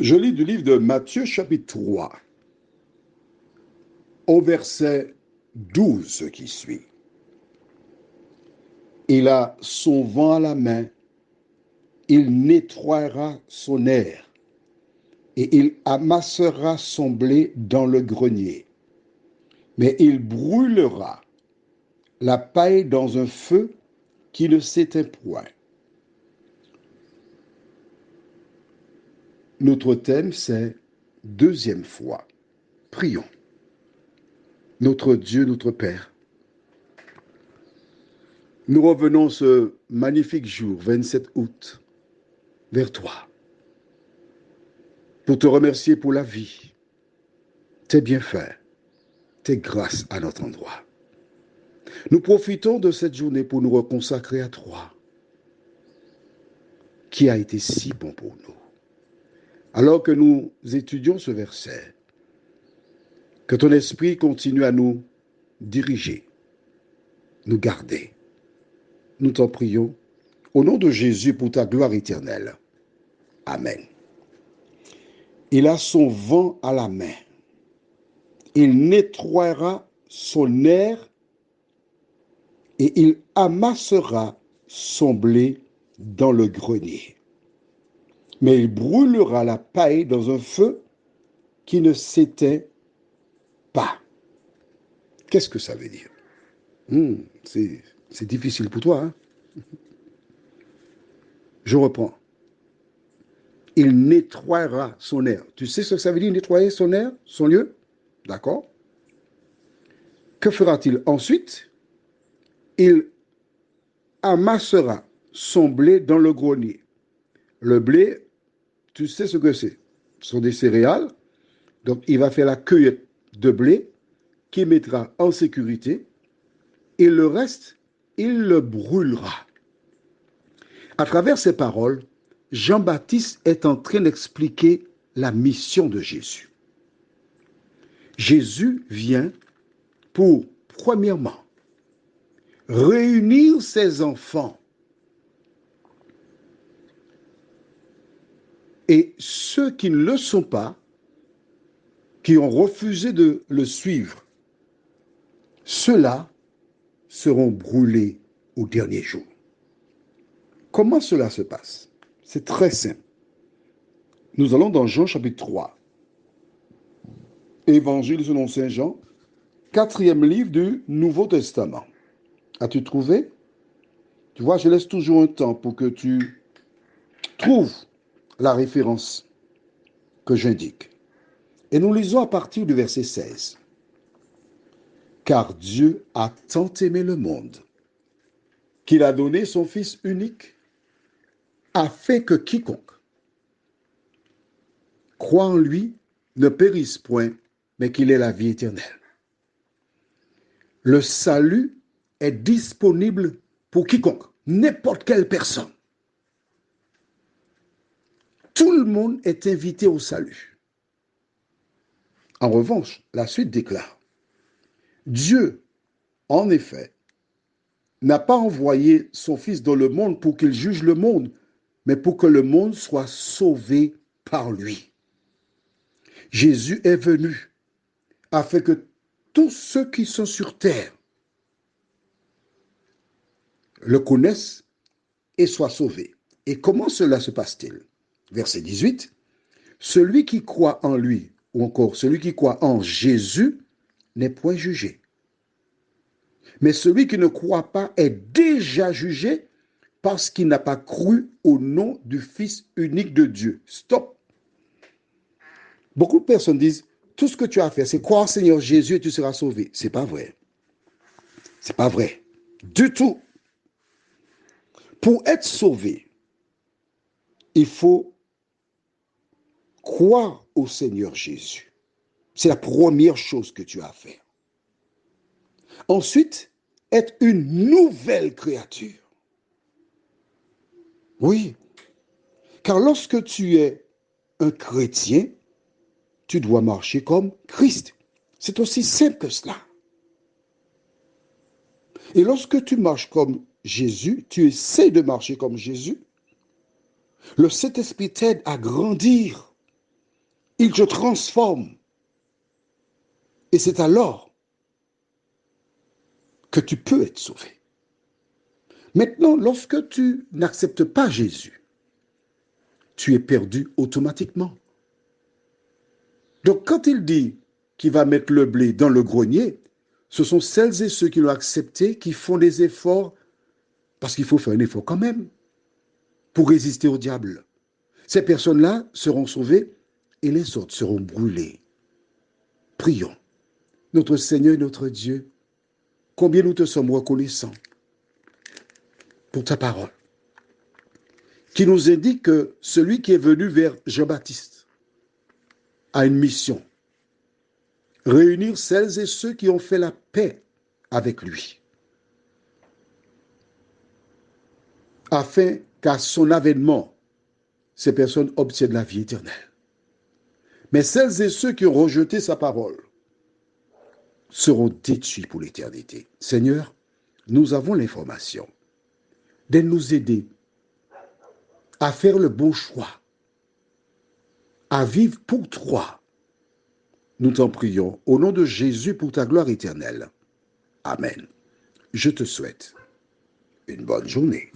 Je lis du livre de Matthieu chapitre 3, au verset 12 qui suit. Il a son vent à la main, il nettoiera son air et il amassera son blé dans le grenier. Mais il brûlera la paille dans un feu qui ne s'éteint point. Notre thème, c'est deuxième fois. Prions. Notre Dieu, notre Père, nous revenons ce magnifique jour, 27 août, vers toi, pour te remercier pour la vie, tes bienfaits, tes grâces à notre endroit. Nous profitons de cette journée pour nous reconsacrer à toi, qui a été si bon pour nous. Alors que nous étudions ce verset, que ton esprit continue à nous diriger, nous garder. Nous t'en prions au nom de Jésus pour ta gloire éternelle. Amen. Il a son vent à la main. Il nettoiera son air et il amassera son blé dans le grenier. Mais il brûlera la paille dans un feu qui ne s'éteint pas. Qu'est-ce que ça veut dire? C'est difficile pour toi, hein? Je reprends. Il nettoiera son air. Tu sais ce que ça veut dire, nettoyer son air, son lieu? D'accord? Que fera-t-il ensuite? Il amassera son blé dans le grenier. Le blé, tu sais ce que c'est. Ce sont des céréales. Donc, il va faire la cueillette de blé qu'il mettra en sécurité. Et le reste, il le brûlera. À travers ces paroles, Jean-Baptiste est en train d'expliquer la mission de Jésus. Jésus vient pour, premièrement, réunir ses enfants et ceux qui ne le sont pas, qui ont refusé de le suivre, ceux-là seront brûlés au dernier jour. Comment cela se passe? C'est très simple. Nous allons dans Jean chapitre 3. Évangile selon Saint Jean, quatrième livre du Nouveau Testament. As-tu trouvé? Tu vois, je laisse toujours un temps pour que tu trouves la référence que j'indique. Et nous lisons à partir du verset 16. Car Dieu a tant aimé le monde qu'il a donné son Fils unique afin que quiconque croit en lui ne périsse point, mais qu'il ait la vie éternelle. Le salut est disponible pour quiconque, n'importe quelle personne. Tout le monde est invité au salut. En revanche, la suite déclare, Dieu, en effet, n'a pas envoyé son Fils dans le monde pour qu'il juge le monde, mais pour que le monde soit sauvé par lui. Jésus est venu afin que tous ceux qui sont sur terre le connaissent et soient sauvés. Et comment cela se passe-t-il? Verset 18. Celui qui croit en lui, ou encore celui qui croit en Jésus, n'est point jugé. Mais celui qui ne croit pas est déjà jugé parce qu'il n'a pas cru au nom du Fils unique de Dieu. Stop. Beaucoup de personnes disent, tout ce que tu as à faire, c'est croire en Seigneur Jésus et tu seras sauvé. C'est pas vrai. C'est pas vrai. Du tout. Pour être sauvé, il faut croire au Seigneur Jésus. C'est la première chose que tu as à faire. Ensuite, être une nouvelle créature. Oui, car lorsque tu es un chrétien, tu dois marcher comme Christ. C'est aussi simple que cela. Et lorsque tu marches comme Jésus, tu essaies de marcher comme Jésus, le Saint-Esprit t'aide à grandir il te transforme. Et c'est alors que tu peux être sauvé. Maintenant, lorsque tu n'acceptes pas Jésus, tu es perdu automatiquement. Donc, quand il dit qu'il va mettre le blé dans le grenier, ce sont celles et ceux qui l'ont accepté qui font des efforts, parce qu'il faut faire un effort quand même, pour résister au diable. Ces personnes-là seront sauvées et les autres seront brûlés. Prions. Notre Seigneur et notre Dieu, combien nous te sommes reconnaissants pour ta parole, qui nous indique que celui qui est venu vers Jean-Baptiste a une mission: réunir celles et ceux qui ont fait la paix avec lui, afin qu'à son avènement, ces personnes obtiennent la vie éternelle. Mais celles et ceux qui ont rejeté sa parole seront détruits pour l'éternité. Seigneur, nous avons l'information de nous aider à faire le bon choix, à vivre pour toi. Nous t'en prions au nom de Jésus pour ta gloire éternelle. Amen. Je te souhaite une bonne journée.